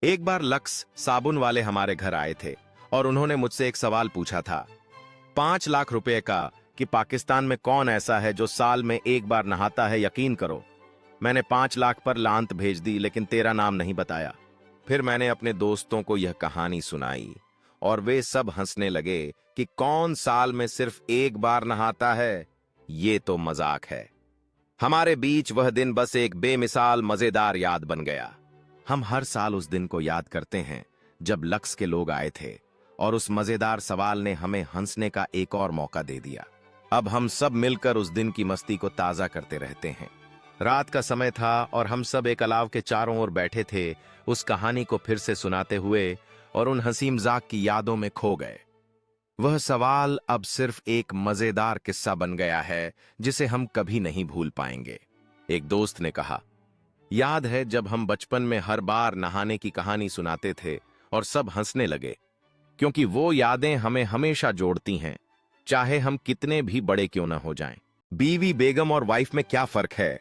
एक बार लक्स साबुन वाले हमारे घर आए थे और उन्होंने मुझसे एक सवाल पूछा था, 5 लाख रुपए का, कि पाकिस्तान में कौन ऐसा है जो साल में एक बार नहाता है। यकीन करो, मैंने 5 लाख पर लांत भेज दी, लेकिन तेरा नाम नहीं बताया। फिर मैंने अपने दोस्तों को यह कहानी सुनाई और वे सब हंसने लगे कि कौन साल में सिर्फ एक बार नहाता है। ये तो मजाक है। हमारे बीच वह दिन बस एक बेमिसाल मजेदार याद बन गया। हम हर साल उस दिन को याद करते हैं जब लक्स के लोग आए थे और उस मजेदार सवाल ने हमें हंसने का एक और मौका दे दिया। अब हम सब मिलकर उस दिन की मस्ती को ताजा करते रहते हैं। रात का समय था और हम सब एक अलाव के चारों ओर बैठे थे, उस कहानी को फिर से सुनाते हुए और उन हंसी मजाक की यादों में खो गए। वह सवाल अब सिर्फ एक मजेदार किस्सा बन गया है जिसे हम कभी नहीं भूल पाएंगे। एक दोस्त ने कहा, याद है जब हम बचपन में हर बार नहाने की कहानी सुनाते थे और सब हंसने लगे, क्योंकि वो यादें हमें हमेशा जोड़ती हैं, चाहे हम कितने भी बड़े क्यों न हो जाएं। बीवी, बेगम और वाइफ में क्या फर्क है?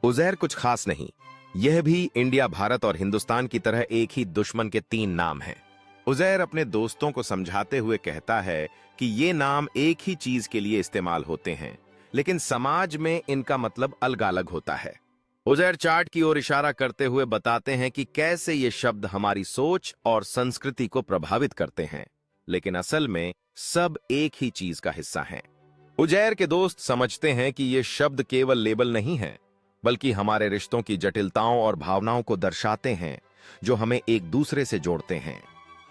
उजैर कुछ खास नहीं। यह भी इंडिया, भारत और हिंदुस्तान की तरह एक ही दुश्मन के 3 नाम हैं। उजैर अपने दोस्तों को समझाते हुए कहता है कि ये नाम एक ही चीज के लिए इस्तेमाल होते हैं, लेकिन समाज में इनका मतलब अलग-अलग होता है। उजैर चार्ट की ओर इशारा करते हुए बताते हैं कि कैसे ये शब्द हमारी सोच और संस्कृति को प्रभावित करते हैं, लेकिन असल में सब एक ही चीज का हिस्सा हैं। उजैर के दोस्त समझते हैं कि ये शब्द केवल लेबल नहीं है, बल्कि हमारे रिश्तों की जटिलताओं और भावनाओं को दर्शाते हैं जो हमें एक दूसरे से जोड़ते हैं।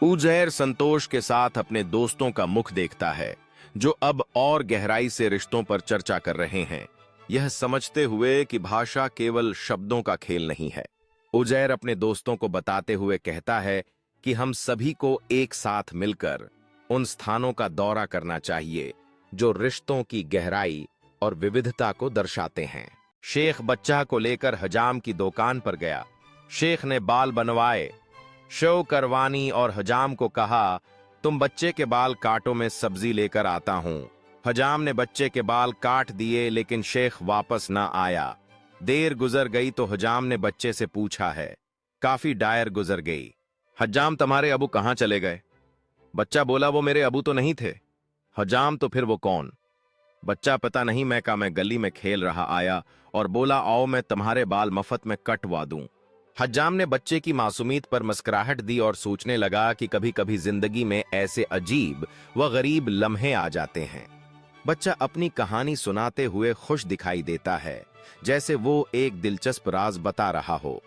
उजैर संतोष के साथ अपने दोस्तों का मुख देखता है, जो अब और गहराई से रिश्तों पर चर्चा कर रहे हैं, यह समझते हुए कि भाषा केवल शब्दों का खेल नहीं है। उजैर अपने दोस्तों को बताते हुए कहता है कि हम सभी को एक साथ मिलकर उन स्थानों का दौरा करना चाहिए जो रिश्तों की गहराई और विविधता को दर्शाते हैं। शेख बच्चा को लेकर हजाम की दुकान पर गया। शेख ने बाल बनवाए। शो करवानी और हजाम को कहा, तुम बच्चे के बाल काटो, मैं सब्जी लेकर आता हूं। हजाम ने बच्चे के बाल काट दिए, लेकिन शेख वापस ना आया। देर गुजर गई तो हजाम ने बच्चे से पूछा है। काफी डायर गुजर गई। हजाम, तुम्हारे अबू कहां चले गए? बच्चा बोला, वो मेरे अबू तो नहीं थे। हजाम, तो फिर वो कौन? बच्चा, पता नहीं, मैं गली में खेल रहा आया और बोला, आओ मैं तुम्हारे बाल मफत में कटवा दूं। हजाम ने बच्चे की मासूमियत पर मुस्कुराहट दी और सोचने लगा कि कभी कभी जिंदगी में ऐसे अजीब व गरीब लम्हे आ जाते हैं। बच्चा अपनी कहानी सुनाते हुए खुश दिखाई देता है, जैसे वो एक दिलचस्प राज बता रहा हो।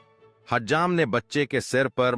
हजाम ने बच्चे के सिर पर